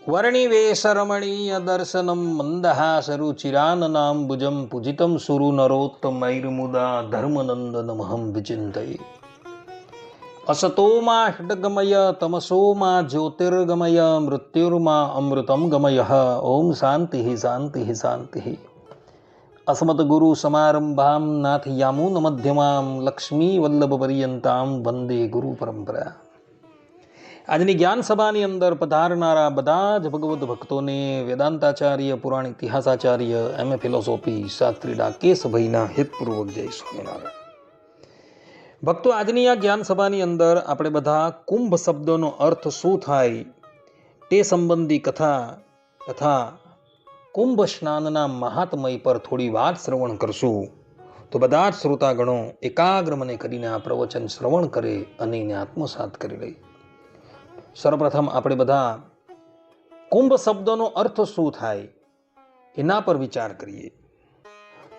वर्णिवेशरमणीय दर्शनं मन्दहासरुचिराननाम्बुजं पूजितं सुरनरोत्तमैर्मुदा धर्मनन्दनमहं विचिन्तये। असतो मा षड्गमय तमसो मा ज्योतिर्गमय मृत्युर्मा अमृतं गमयः। ओम शान्तिः शान्तिः शान्तिः। अस्मद्गुरु समारंभां नाथयामुन मध्यमां लक्ष्मीवल्लभपर्यन्तां वंदे गुरु परंपरा। આજની જ્ઞાન સભાની અંદર પધારનારા બધા જ ભગવદ્ ભક્તોને વેદાંતાચાર્ય, પુરાણ ઇતિહાસાચાર્ય, એમએ ફિલોસોફી શાસ્ત્રી ડાકેશભાઈના હિતપૂર્વક જય સ્વામિનારાયણ. ભક્તો, આજની આ જ્ઞાન સભાની અંદર આપણે બધા કુંભ શબ્દનો અર્થ શું થાય તે સંબંધી કથા તથા કુંભ સ્નાનના મહાત્મય પર થોડી વાત શ્રવણ કરશું. તો બધા જ શ્રોતાગણો એકાગ્ર મને કરીને આ પ્રવચન શ્રવણ કરે અને એને આત્મસાત કરી લે. સર્વપ્રથમ આપણે બધા કુંભ શબ્દનો અર્થ શું થાય એના પર વિચાર કરીએ.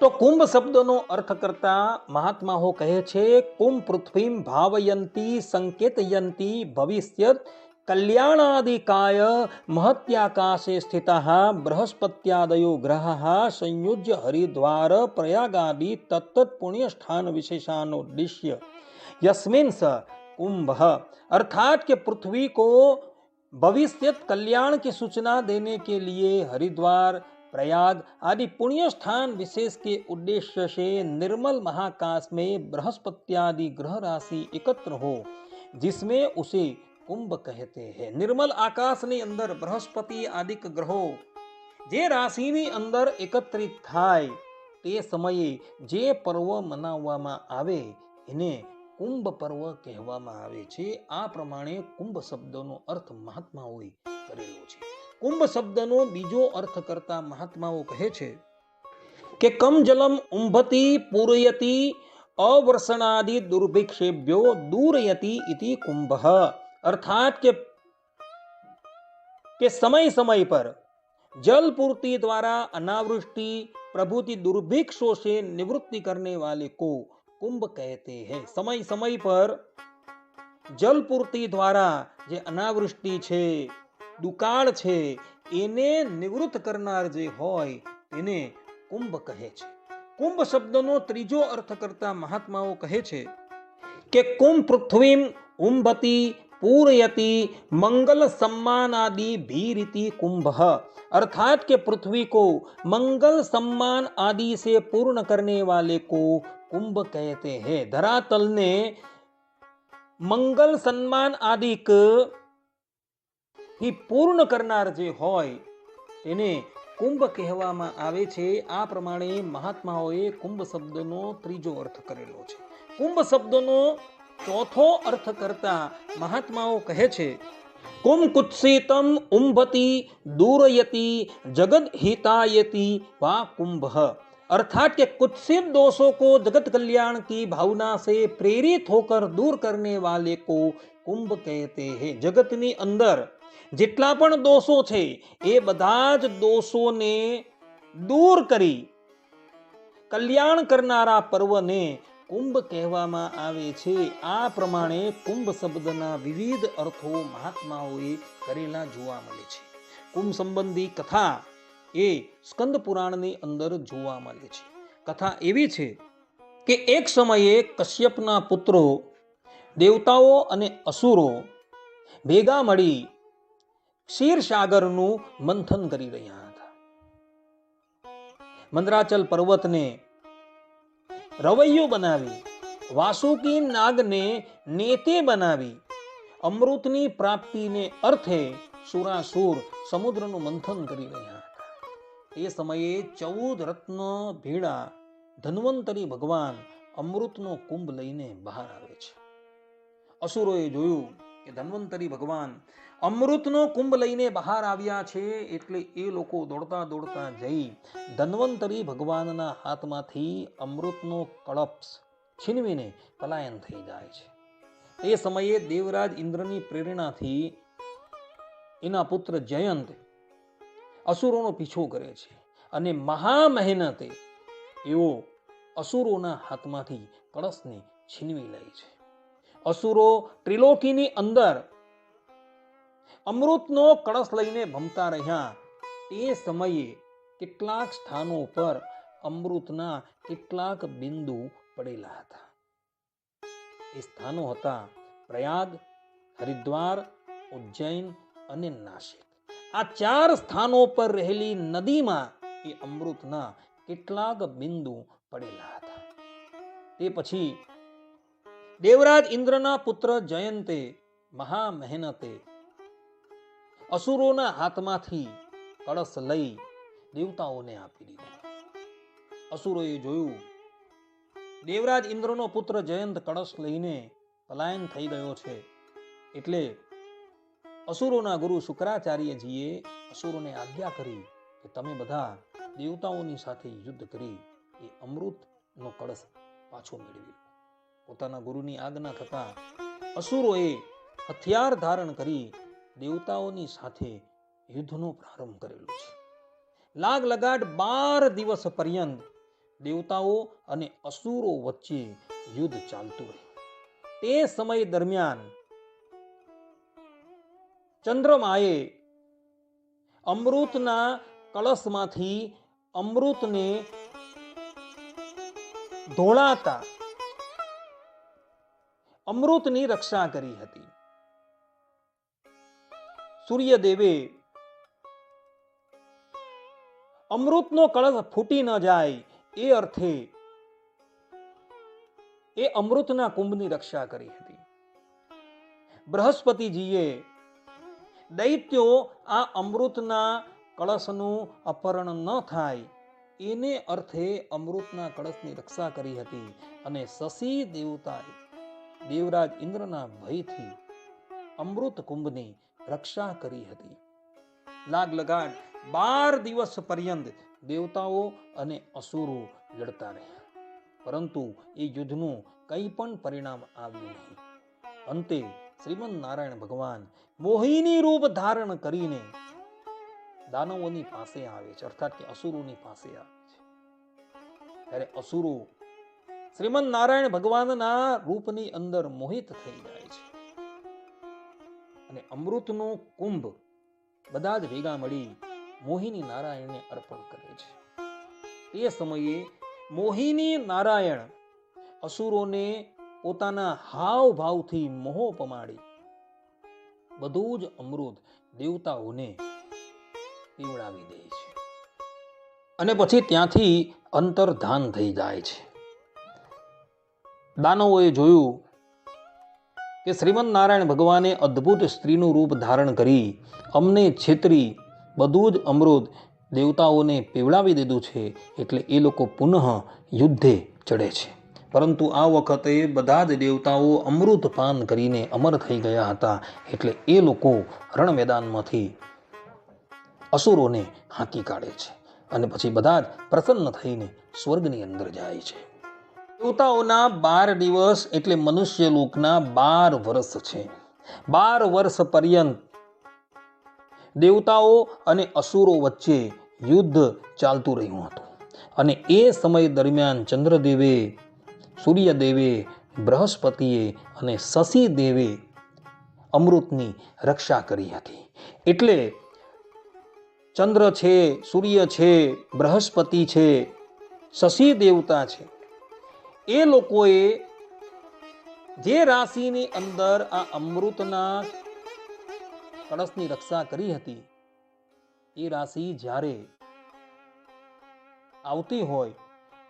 તો કુંભ શબ્દનો અર્થ કરતા મહાત્માઓ કહે છે, કુંભ પૃથ્વીમ ભાવયંતી સંકેતયંતી ભવિષ્યત કલ્યાણાદિકાય મહત્યાકાશે સ્થિતઃ બૃહસ્પત્યાદયો ગ્રહઃ સંયુજ્ય હરિદ્વાર પ્રયાગાદિ તત્ત પુણ્યસ્થાન विशेषानुद्देश्य यस्मिन् स कुंभ, अर्थात के पृथ्वी को भविष्य कल्याण की सूचना देने के लिए हरिद्वार, प्रयाग आदि पुण्य स्थान विशेष के उद्देश्य से निर्मल महाकाश में बृहस्पत्यादि ग्रह राशि एकत्र हो, जिसमें उसे कुंभ कहते हैं. निर्मल आकाश ની અંદર બૃહસ્પતિ આદિક ગ્રહો જે રાશિની અંદર એકત્રિત થાય તે સમયે જે પર્વ મનાવવામાં આવે એને કુંભ પર્વ કહેવામાં આવે છે. આ પ્રમાણે કુંભ શબ્દનો અર્થ મહાત્માઓએ કરેલો છે. કુંભ શબ્દનો બીજો અર્થ કરતા મહાત્માઓ કહે છે કે કમ જલમ ઉંભતી પૂરયતી અવર્ષણાદિ દુર્ભિક્ષેભ્યો દૂરયતી ઇતિ કુંભ. अर्थात के समय समय पर जल पूर्ति द्वारा अनावृष्टि प्रभुति दुर्भिक्षों से निवृत्ति करने वाले को कुंभ कहते हैं. समय समय पर जल पूर्ति द्वारा जे अनावृष्टि छे, दुकाळ छे એને નિવૃત્ત કરનાર જે હોય તેને કુંભ કહે છે. કુંભ શબ્દનો ત્રીજો અર્થ કરતા મહાત્માઓ કહે છે કે કુંભ પૃથ્વીમ ઉંભતી पूरयति मंगल सम्मान आदि भीरिति कुंभ. अर्थात के पृथ्वी को मंगल सम्मान आदि से पूर्ण करने वाले को कुंभ कहते हैं. धरातल ने मंगल सम्मान आदि ही पूर्ण करनार जे होय તેને કુંભ કહેવામાં આવે છે. આ પ્રમાણે મહાત્માઓએ કુંભ શબ્દનો ત્રીજો અર્થ કરેલો છે. કુંભ શબ્દનો ચોથો અર્થ કરતા મહાત્માઓ કહે છે, કુમ કુત્સિતમ ઉંભતી दूरयति जगत हितायति वा कुंभ. अर्थात के कुत्सित दोषों को जगत कल्याण की भावना से प्रेरित होकर दूर करने वाले को कुंभ कहते हैं. जगतनी अंदर જેટલા પણ દોષો છે એ બધા જ દોષોને દૂર કરી કલ્યાણ કરનારા પર્વને કુંભ કહેવામાં આવે છે. આ પ્રમાણે કુંભ શબ્દના વિવિધ અર્થો મહાત્માઓએ કરેલા જોવા મળે છે. કુંભ સંબંધી કથા એ સ્કંદ પુરાણની અંદર જોવા મળે છે. કથા એવી છે કે એક સમયે કશ્યપના પુત્રો દેવતાઓ અને અસુરો ભેગા મળી ક્ષીરસાગરનું મંથન કરી રહ્યા હતા. મંદરાચલ પર્વતને રવૈયો બનાવી, વાસુકી નાગને નેતે બનાવી અમૃતની પ્રાપ્તિને અર્થે સુરાસુર સમુદ્રનું મંથન કરી રહ્યા હતા. એ સમયે 14 રત્ન ભેળા ધન્વંતરી ભગવાન અમૃતનો કુંભ લઈને બહાર આવે છે. અસુરોએ જોયું કે ધન્વંતરી ભગવાન અમૃતનો કુંભ લઈને બહાર આવ્યા છે એટલે એ લોકો દોડતા દોડતા જઈ ધન્વંતરી ભગવાનના હાથમાંથી અમૃતનો કળપ છીનવીને પલાયન થઈ જાય છે. એ સમયે દેવરાજ ઇન્દ્રની પ્રેરણાથી એના પુત્ર જયંત અસુરોનો પીછો કરે છે અને મહા મહેનતે એઓ અસુરોના હાથમાંથી કળશને છીનવી લે છે. અસુરો ત્રિલોકીની અંદર અમૃતનો કળશ લઈને ભમતા રહ્યા. તે સમયે કેટલાક સ્થાનો પર અમૃતના કેટલાક બિંદુ પડેલા હતા. એ સ્થાનો હતા પ્રયાગ, હરિદ્વાર, ઉજ્જૈન અને નાસિક. આ 4 સ્થાનો પર રહેલી નદીમાં એ અમૃતના કેટલાક બિંદુ પડેલા હતા. તે પછી દેવરાજ ઇન્દ્રના પુત્ર જયંતે મહા મહેનતે અસુરોના હાથમાંથી કળશ લઈ દેવતાઓને આપી દીધો. અસુરોએ જોયું દેવરાજ ઇન્દ્રનો પુત્ર જયંત કળશ લઈને પલાયન થઈ ગયો છે. એટલે અસુરોના ગુરુ શુક્રાચાર્યજીએ અસુરોને આજ્ઞા કરી કે તમે બધા દેવતાઓની સાથે યુદ્ધ કરી એ અમૃતનો કળશ પાછો મેળવી લો. પોતાના ગુરુની આજ્ઞા થતા અસુરોએ હથિયાર ધારણ કરી દેવતાઓની સાથે યુદ્ધનો પ્રારંભ કરેલો છે. લાગ લગાડ 12 દિવસ પર્યંત દેવતાઓ અને અસુરો વચ્ચે યુદ્ધ ચાલતું રહ્યું. તે સમય દરમિયાન ચંદ્રમાએ અમૃતના કળશમાંથી અમૃતને ઢોળાતા અમૃતની રક્ષા કરી હતી. સૂર્યદેવે અમૃતનો કળશ ફૂટી ન જાય એ અર્થે એ અમૃતના કુંભની રક્ષા કરી હતી. બૃહસ્પતિજીએ દૈત્યો આ અમૃતના કળશનું અપહરણ ન થાય એને અર્થે અમૃતના કળશની રક્ષા કરી હતી. અને શશી દેવતાએ દેવરાજ ઇન્દ્રના ભયથી અમૃત કુંભની રક્ષા કરી હતી. લાગ લગાડ 12 દિવસ પર્યંત દેવતાઓ અને અસુરો લડતા રહ્યા, પરંતુ એ યુદ્ધનું કંઈ પણ પરિણામ આવ્યું નહીં. અંતે શ્રીમદ નારાયણ ભગવાન મોહિની રૂપ ધારણ કરીને દાનવોની પાસે આવે છે, અર્થાત કે અસુરોની પાસે આવે છે. ત્યારે અસુરો શ્રીમદ નારાયણ ભગવાનના રૂપની અંદર મોહિત થઈ જાય છે અને અમૃતનો કુંભ બધા જ ભેગા મળી મોહિની નારાયણને અર્પણ કરે છે. તે સમયે મોહિની નારાયણ અસુરોને પોતાના હાવભાવથી મોહ પમાડી બધું જ અમૃત દેવતાઓને પીવડાવી દે છે અને પછી ત્યાંથી અંતર્ધાન થઈ જાય છે. દાનવોએ જોયું કે શ્રીમદ નારાયણ ભગવાને અદ્ભુત સ્ત્રીનું રૂપ ધારણ કરી અમને છેતરી બધું જ અમૃત દેવતાઓને પીવડાવી દીધું છે, એટલે એ લોકો પુનઃ યુદ્ધે ચડે છે. પરંતુ આ વખતે બધા જ દેવતાઓ અમૃત પાન કરીને અમર થઈ ગયા હતા, એટલે એ લોકો રણ મેદાનમાંથી અસુરોને હાંકી કાઢે છે અને પછી બધા જ પ્રસન્ન થઈને સ્વર્ગની અંદર જાય છે. દેવતાઓના 12 દિવસ એટલે મનુષ્ય લોકના 12 વર્ષ છે. 12 વર્ષ પર્યંત દેવતાઓ અને અસુરો વચ્ચે યુદ્ધ ચાલતું રહ્યું હતું અને એ સમય દરમિયાન ચંદ્રદેવે, સૂર્યદેવે, બૃહસ્પતિએ અને શશિદેવે અમૃતની રક્ષા કરી હતી. એટલે ચંદ્ર છે, સૂર્ય છે, બૃહસ્પતિ છે, શશિ દેવતા છે, એ લોકોએ જે રાશિની અંદર આ અમૃતના કળશની રક્ષા કરી હતી એ રાશિ જ્યારે આવતી હોય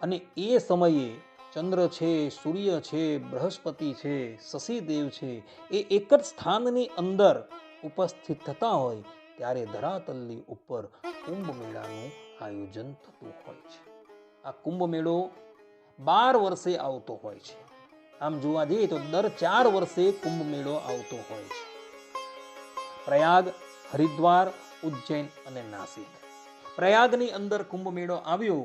અને એ સમયે ચંદ્ર છે, સૂર્ય છે, બૃહસ્પતિ છે, શશિદેવ છે, એ એક જ સ્થાનની અંદર ઉપસ્થિત થતા હોય ત્યારે ધરાતલની ઉપર કુંભ મેળાનું આયોજન થતું હોય છે. આ કુંભ મેળો 12 વર્ષે આવતો હોય છે. આમ જોવા જઈએ તો દર 4 વર્ષે કુંભ મેળો આવતો હોય છે. પ્રયાગ, હરિદ્વાર, ઉજ્જૈન અને નાસિક. પ્રયાગની અંદર કુંભ મેળો આવ્યો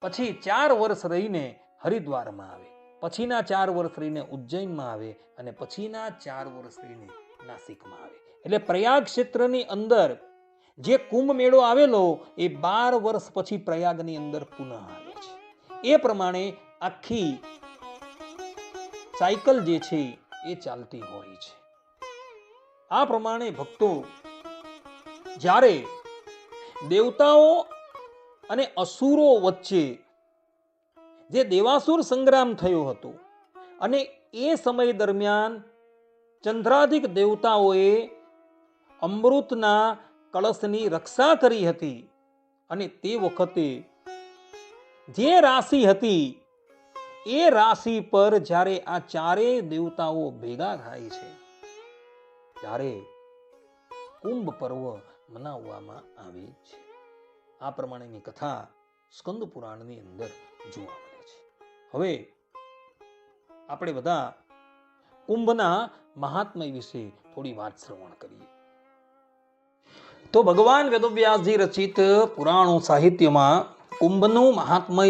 પછી 4 વર્ષ રહીને હરિદ્વારમાં આવે, પછીના 4 વર્ષ રહીને ઉજ્જૈનમાં આવે અને પછીના 4 વર્ષ રહીને નાસિકમાં આવે. એટલે પ્રયાગ ક્ષેત્રની અંદર જે કુંભ મેળો આવેલો એ 12 વર્ષ પછી પ્રયાગની અંદર પુનઃ આવે છે. એ પ્રમાણે આખી સાયકલ જે છે એ ચાલતી હોય છે. આ પ્રમાણે ભક્તો જ્યારે દેવતાઓ અને અસુરો વચ્ચે જે દેવાસુર સંગ્રામ થયો હતો અને એ સમય દરમિયાન ચંદ્રાધિક દેવતાઓએ અમૃતના કળશની રક્ષા કરી હતી અને તે વખતે જે રાશિ હતી એ રાશિ પર જ્યારે આ ચારેય દેવતાઓ ભેગા થાય છે ત્યારે કુંભ પર્વ મનાવવામાં આવે છે. આ પ્રમાણેની કથા સ્કંદ પુરાણની અંદર જોવા મળે છે. હવે આપણે બધા કુંભના મહાત્મય વિશે થોડી વાત શ્રવણ કરીએ. તો ભગવાન વેદવ્યાસજી રચિત પુરાણો સાહિત્યમાં કુંભનું મહાત્મય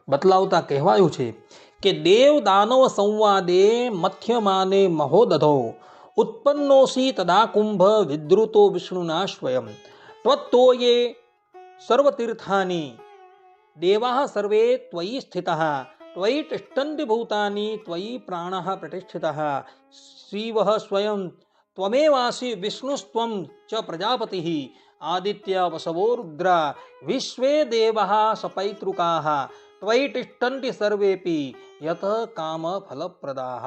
બતલાવતા કહેવાયું છે કે દેવ દાનવ સંવાદે મથ્યમાને મહોદધો ઉત્પન્નોસી તદા કુંભ વિદ્રુતો વિષ્ણુના સ્વયં ત્વત્તોયે સર્વતીર્થાની દેવાઃ સર્વે ત્વયી સ્થિતઃ ત્વયી તિષ્ઠન્તિ ભૂતાની ત્વયી પ્રાણઃ પ્રતિષ્ઠિતઃ શિવઃ સ્વયં ત્વમેવાસી વિષ્ણુસ્ત્વં ચ પ્રજાપતિઃ આદિત્ય વસવો રુદ્રા વિશ્વે દેવાઃ સપૈતૃકાઃ ત્વયી તિષ્ઠन्ति सर्वेपि यत काम फलप्रदाः.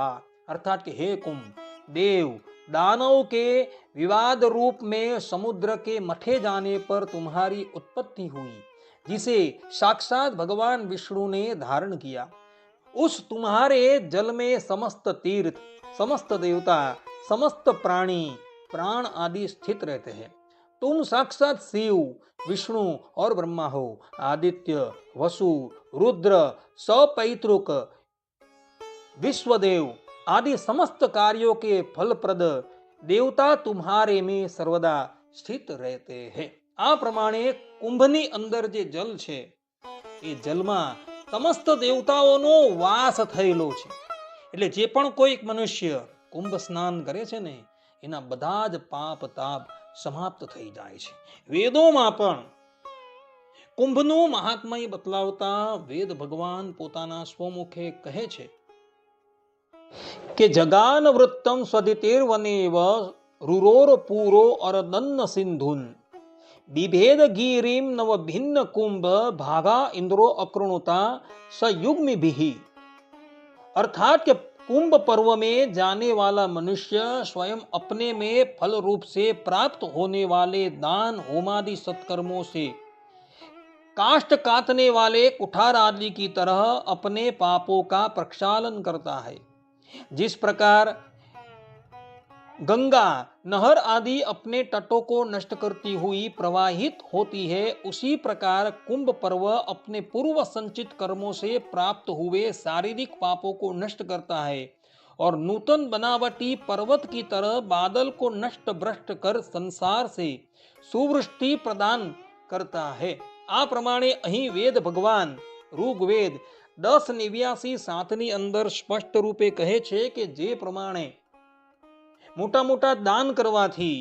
अर्थात कि हे कुंभ, देव दानव के विवाद रूप में समुद्र के मथे जाने पर तुम्हारी उत्पत्ति हुई, जिसे साक्षात भगवान विष्णु ने धारण किया. उस तुम्हारे जल में समस्त तीर्थ, समस्त देवता, समस्त प्राणी, प्राण आदि स्थित रहते हैं. तुम साक्षात शिव, विष्णु और ब्रह्मा हो. आदित्य, वसु, रुद्र, सपैतृक, विश्वदेव आदि समस्त कार्यों के फलप्रद देवता तुम्हारे में सर्वदा સ્થિત રહેતે હે. આ પ્રમાણે કુંભની અંદર જે જલ છે એ જલમાં સમસ્ત દેવતાઓનો વાસ થયેલો છે. એટલે જે પણ કોઈક મનુષ્ય કુંભ સ્નાન કરે છે ને એના બધા જ પાપ તાપ સમાપ્ત થઈ જાય છે. વેદોમાં પણ કુંભનું મહાત્મય બતલાવતા વેદ ભગવાન પોતાના સ્વમુખે કહે છે કે જગાન વૃત્તમ સ્વદિતેર્વનેવ રૂરોર પૂરો અરદન્ન સિંધુન બિભેદ ગીરીમ નવ ભિન્ન कुंभ भागा इंद्रो अकृणुता सयुग्मि भी. अर्थात कि कुंभ पर्व में जाने वाला मनुष्य स्वयं अपने में फल रूप से प्राप्त होने वाले दान होमादि सत्कर्मों से काष्ठ काटने वाले कुठार आदि की तरह अपने पापों का प्रक्षालन करता है. जिस प्रकार गंगा नहर आदि अपने तटों को नष्ट करती हुई प्रवाहित होती है, उसी प्रकार कुंभ पर्व अपने पूर्व संचित कर्मों से प्राप्त हुए शारीरिक पापों को नष्ट करता है और नूतन बनावटी पर्वत की तरह बादल को नष्ट भ्रष्ट कर संसार से सुवृष्टि प्रदान करता है. આ પ્રમાણે અહીં વેદ ભગવાન ઋગ્વેદ 10:89-7 અંદર સ્પષ્ટ રૂપે કહે છે કે જે પ્રમાણે મોટા મોટા દાન કરવાથી,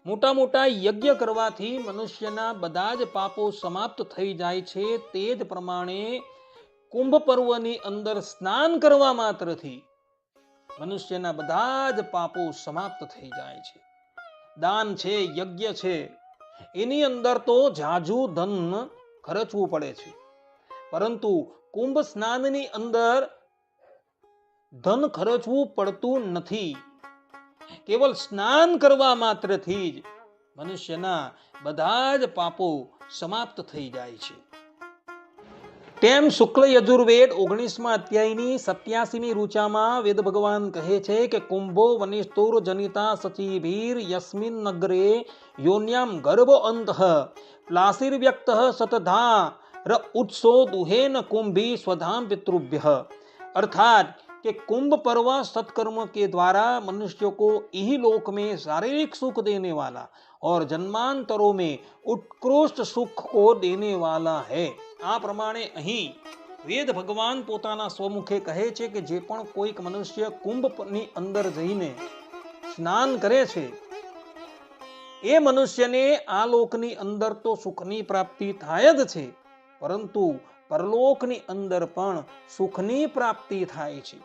મોટા મોટા યજ્ઞ કરવાથી મનુષ્યના બધા જ પાપો સમાપ્ત થઈ જાય છે, તે જ પ્રમાણે કુંભ પર્વની અંદર સ્નાન કરવા માત્રથી મનુષ્યના બધા જ પાપો સમાપ્ત થઈ જાય છે. દાન છે, યજ્ઞ છે, એની અંદર તો જાજુ ધન ખર્ચવું પડે છે, પરંતુ કુંભ સ્નાનની અંદર ધન ખર્ચવું પડતું નથી. કેવલ સ્નાન કરવા માત્રથી જ મનુષ્યના બધા જ પાપો સમાપ્ત થઈ જાય છે. તેમ શુક્લ યજુર્વેદ 19મા અધ્યાયની 87મી ઋચામાં વેદ ભગવાન કહે છે કે કુંભો વનિષ્ઠુર જનિતા સચિભીર યસ્મિન નગરે યોન્યામ ગર્ભ અંતઃ પ્લાસિર્વ્યક્ત સતધા र उत्सो दुहेन कुंभी स्वधाम पितृभ्य. अर्थात कि कुंभ पर्व सत्कर्म के द्वारा मनुष्य को इहलोक में शारीरिक सुख देने वाला और जन्मांतरों में उत्कृष्ट सुख को देने वाला है. આ પ્રમાણે અહીં વેદ ભગવાન પોતાના સ્વમુખે કહે છે કે જે પણ કોઈક મનુષ્ય કુંભની અંદર જઈને સ્નાન કરે છે એ મનુષ્યને આ લોકની અંદર તો સુખની પ્રાપ્તિ થાય જ છે, પરંતુ પરલોકની અંદર પણ સુખની પ્રાપ્તિ થાય છે.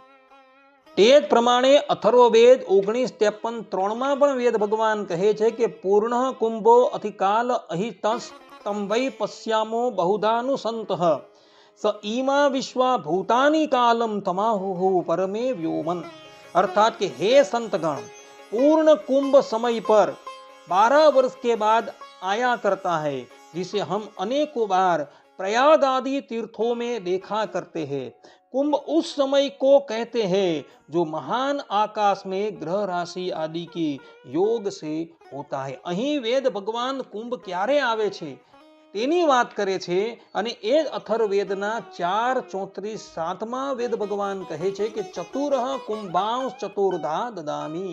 તે જ પ્રમાણે અથર્વવેદ 19:53 પણ વેદ ભગવાન કહે છે કે પૂર્ણ કુંભો અધિકાલ અહિતસ તમ વૈ પશ્યામો બહુધાનુસંતઃ સ ઈમા વિશ્વા ભૂતાની કાલમ તમાહુ પરમે વ્યોમન। अर्थात कि हे संतगण, पूर्ण कुंभ समय पर 12 वर्ष के बाद आया करता है, जिसे हम अनेकों बार प्रयाग आदि तीर्थों में देखा करते हैं। कुंभ उस समय को कहते हैं जो महान आकाश में ग्रह राशि आदि की योग से होता है। અહીં વેદ ભગવાન કુંભ ક્યારે આવે છે તેની વાત કરે છે અને એ અથર્વવેદના 4:34-7 વેદ ભગવાન કહે છે કે ચતુરઃ कुंभांश चतुर्धा ददामि।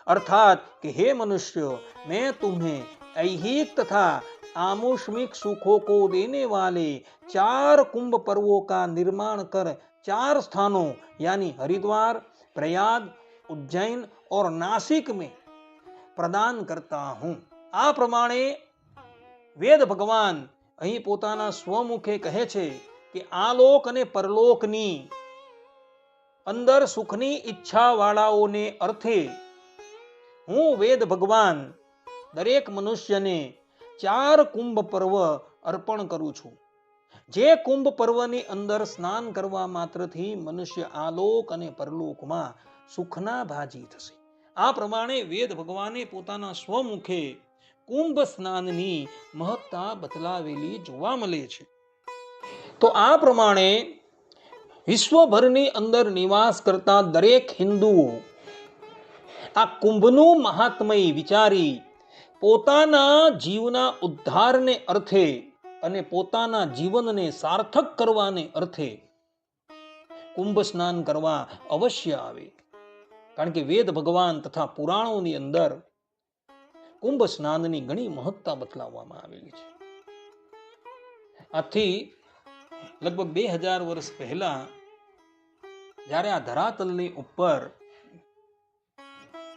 अर्थात कि हे मनुष्य, मैं तुम्हें ऐहिक तथा आमुष्मिक सुखों को देने वाले 4 कुंभ पर्वों का निर्माण कर 4 स्थानों यानी हरिद्वार, प्रयाग, उज्जैन और नासिक में प्रदान करता हूं। आ प्रमाणे વેદ ભગવાન અહીં પોતાના સ્વમુખે કહે છે કે આ લોક અને પરલોકની અંદર સુખની ઈચ્છા વાળાઓને અર્થે હું વેદ ભગવાન દરેક મનુષ્યને 4 કુંભ પર્વ અર્પણ કરું છું। જે કુંભ પર્વની અંદર સ્નાન કરવા માત્રથી મનુષ્ય આલોક અને પરલોકમાં સુખના ભાજી થશે। આ પ્રમાણે વેદ ભગવાને પોતાના સ્વમુખે કુંભ સ્નાનની મહત્તા બતલાવેલી જોવા મળે છે। તો આ પ્રમાણે વિશ્વભરની અંદર નિવાસ કરતા દરેક હિન્દુઓ આ કુંભનું મહાત્મય વિચારી પોતાના જીવના ઉદ્ધારને અર્થે અને પોતાના જીવનને સાર્થક કરવાને અર્થે કુંભ સ્નાન કરવા અવશ્ય આવે। કારણ કે વેદ ભગવાન તથા પુરાણોની અંદર કુંભ સ્નાનની ઘણી મહત્તા બતલાવવામાં આવેલી છે। આથી લગભગ 2000 વર્ષ પહેલા જ્યારે આ ધરાતલની ઉપર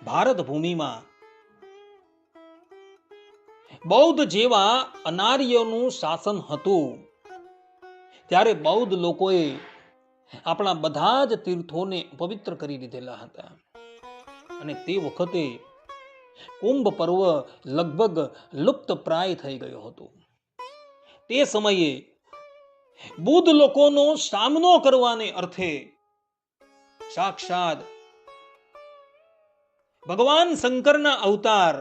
ભારત ભૂમિમાં બૌદ્ધ જેવા અનાર્યોનું શાસન હતું, ત્યારે બૌદ્ધ લોકોએ આપણા બધા જ તીર્થોને પવિત્ર કરી દીધેલા હતા અને તે વખતે કુંભ પર્વ લગભગ લુપ્ત પ્રાય થઈ ગયો હતો। તે સમયે બુદ્ધ લોકોનો સામનો કરવાને અર્થે સાક્ષાત ભગવાન શંકરના અવતાર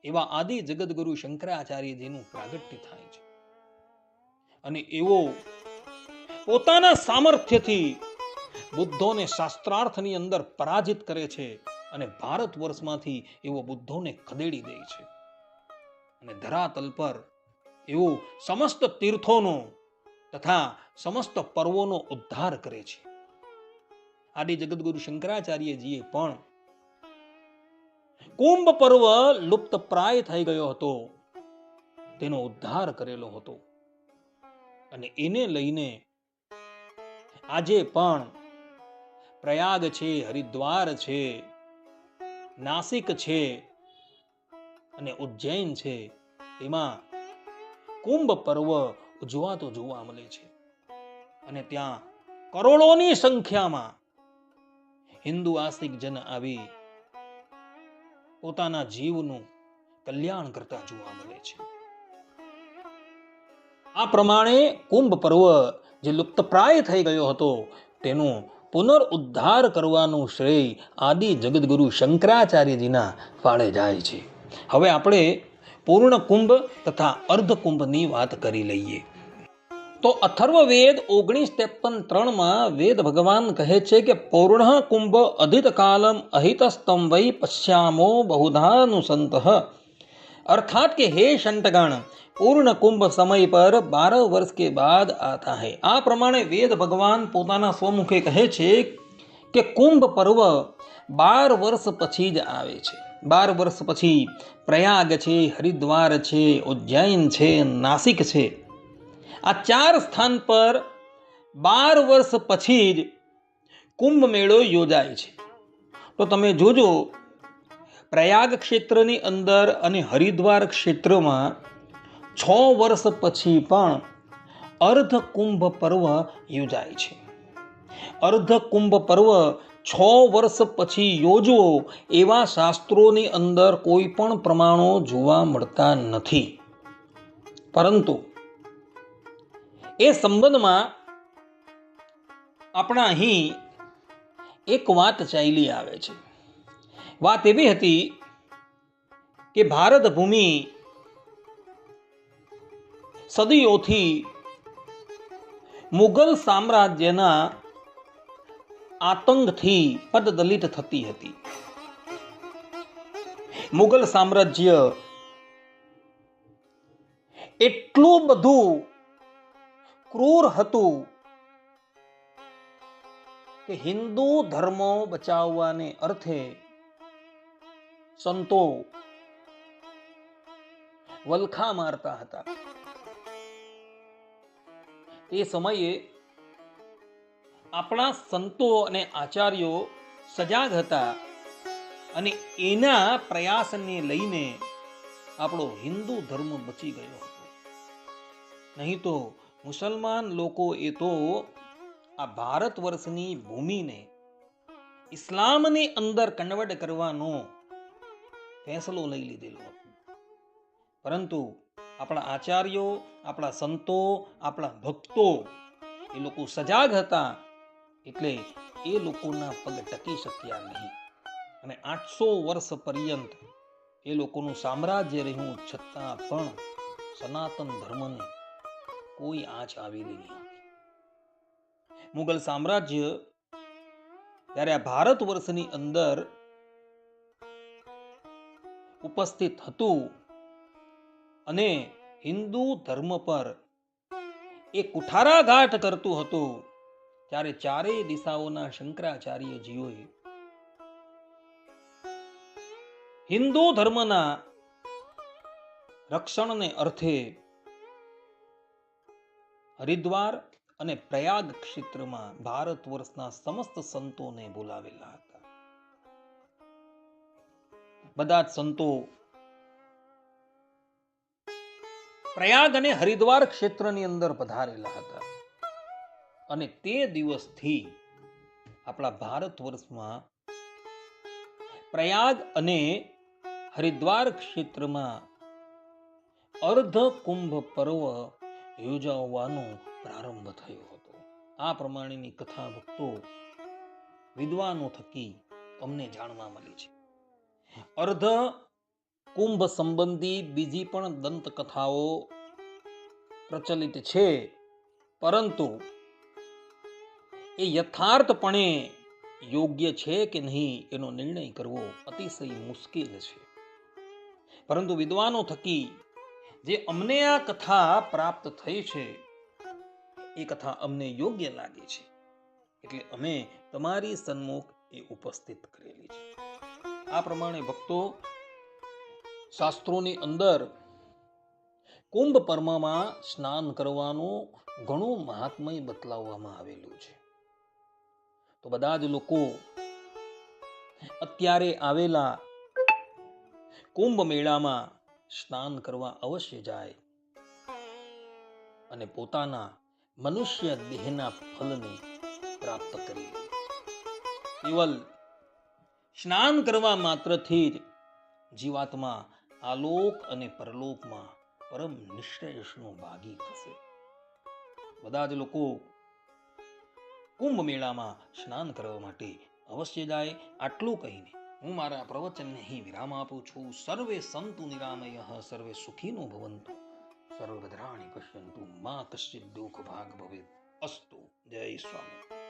એવા આદિ જગતગુરુ શંકરાચાર્યજીનું પ્રાગટ્ય થાય છે અને એવો પોતાના સામર્થ્યથી બુદ્ધોને શાસ્ત્રાર્થની અંદર પરાજિત કરે છે અને ભારત વર્ષમાંથી એવો બુદ્ધોને ખદેડી દે છે અને ધરાતલ પર એવો સમસ્ત તીર્થોનો તથા સમસ્ત પર્વોનો ઉદ્ધાર કરે છે। આદિ જગતગુરુ શંકરાચાર્યજીએ પણ કુંભ પર્વ લુપ્ત પ્રાય થઈ ગયો હતો તેનો ઉદ્ધાર કરેલો હતો અને એને લઈને આજે પણ પ્રયાગ છે, હરિદ્વાર છે, નાસિક છે અને ઉજ્જૈન છે, તેમાં કુંભ પર્વ ઉજવાતો જોવા મળે છે અને ત્યાં કરોડોની સંખ્યામાં હિન્દુ આસ્તિક જન આવી પોતાના જીવનું કલ્યાણ કરતા જોવા મળે છે। આ પ્રમાણે કુંભ પર્વ જે લુપ્તપ્રાય થઈ ગયો હતો તેનો પુનરુદ્ધાર કરવાનું શ્રેય આદિ જગતગુરુ શંકરાચાર્યજીના ફાળે જાય છે। હવે આપણે પૂર્ણ કુંભ તથા અર્ધ કુંભની વાત કરી લઈએ તો અથર્વવેદ 19:53 વેદ ભગવાન કહે છે કે પૂર્ણ કુંભ અધિત કાલમ અહિતસ્તમ વૈ પશ્યામો બહુધાનુસંતઃ। अर्थात कि हे शंतगण, पूर्ण कुंभ समय पर 12 वर्ष के बाद आता है। आ प्रमाणे वेद भगवान पोताना स्वमुखे कहे छे कि कुंभ पर्व 12 वर्ष पछी ज आवे छे। 12 वर्ष पछी प्रयाग छे, हरिद्वार छे, उज्जैन छे, नासिक छे, आ 4 स्थान पर 12 वर्ष पछी ज कुंभ मेळो योजाय छे। तो तमे जोजो प्रयाग क्षेत्रनी अंदर अने हरिद्वार क्षेत्रमां 6 वर्ष पछी पण अर्ध कुंभ पर्व योजाय छे। अर्ध कुंभ पर्व 6 વર્ષ પછી યોજવો એવા શાસ્ત્રોની અંદર કોઈ પણ પ્રમાણો જોવા મળતા નથી. પરંતુ એ સંબંધમાં આપણા અહીં એક વાત ચાલી આવે છે. વાત એવી હતી કે ભારત ભૂમિ સદીઓથી મુગલ સામ્રાજ્યના આતંકથી પદદલિત થતી હતી. મુગલ સામ્રાજ્ય એટલું બધું ક્રૂર હતું કે હિન્દુ ધર્મ બચાવવાને અર્થે સંતો વલખા મારતા હતા. તે સમયે આપણા સંતો અને આચાર્યો સજાગ હતા અને એના પ્રયાસને લઈને આપણો હિન્દુ ધર્મ બચી ગયો હતો. નહીં તો મુસલમાન લોકો એ તો આ ભારત વર્ષની ભૂમિને ઇસ્લામની અંદર કન્વર્ટ કરવાનો ફેસલો લઈ લીધેલો હતો. પરંતુ આપણા આચાર્યો, આપણા સંતો, આપણા ભક્તો એ લોકો સજાગ હતા એટલે એ લોકોના પગ ટકી શક્યા નહીં. અને 800 વર્ષ પર્યંત એ લોકોનું સામ્રાજ્ય રહ્યું છતાં પણ સનાતન ધર્મને કોઈ આંચ આવેલી નહીં. મુગલ સામ્રાજ્ય ત્યારે આ ભારત વર્ષની અંદર ઉપસ્થિત હતું અને હિન્દુ ધર્મ પર એ કુઠારાઘાત કરતું હતું, ત્યારે ચારેય દિશાઓના શંકરાચાર્યજીઓએ હિન્દુ ધર્મના રક્ષણને અર્થે હરિદ્વાર અને પ્રયાગ ક્ષેત્રમાં ભારત વર્ષના સમસ્ત સંતોને બોલાવેલા હતા. બધા જ સંતો પ્રયાગ અને હરિદ્વાર ક્ષેત્રની અંદર પધારેલા હતા. અને તે દિવસથી આપણા ભારત વર્ષમાં પ્રયાગ અને હરિદ્વાર ક્ષેત્રમાં અર્ધ કુંભ પર્વ યોજાવાનો પ્રારંભ થયો હતો. આ પ્રમાણેની કથા ભક્તો વિદ્વાનો થકી અમને જાણવા મળી છે. અર્ધ કુંભ સંબંધી બીજી પણ દંતકથાઓ પ્રચલિત છે, પરંતુ એ યથાર્થપણે યોગ્ય છે કે નહીં એનો નિર્ણય કરવો અતિશય મુશ્કેલ છે. પરંતુ વિદ્વાનો થકી જે અમને આ કથા પ્રાપ્ત થઈ છે એ કથા અમને યોગ્ય લાગે છે એટલે અમે તમારી સન્મુખ એ ઉપસ્થિત કરેલી છે. આ પ્રમાણે ભક્તો શાસ્ત્રોની અંદર કુંભ પર્વમાં સ્નાન કરવાનું ઘણું મહાત્મય બતલાવવામાં આવેલું છે. તો બધા જ લોકો અત્યારે આવેલા કુંભ મેળામાં સ્નાન કરવા અવશ્ય જાય અને પોતાના મનુષ્ય દેહના ફલને પ્રાપ્ત કરી લે. કેવલ સ્નાન કરવા માત્રથી જ જીવાત્મા આલોક અને પરલોકમાં પરમ નિશ્રેયસનો ભાગી થશે. બધા જ લોકો કુંભ મેળામાં સ્નાન કરવા માટે અવશ્ય જાય. આટલું કહીને હું મારા પ્રવચનને અહીં વિરામ આપું છું. સર્વે સંતુ નિરામયઃ, સર્વે સુખીનો ભવંતુ, સર્વભદ્રાણિ પશ્યન્તુ, મા કશ્ચિદ દુઃખ ભાગ ભવેત. અસ્તુ. જય સ્વામી.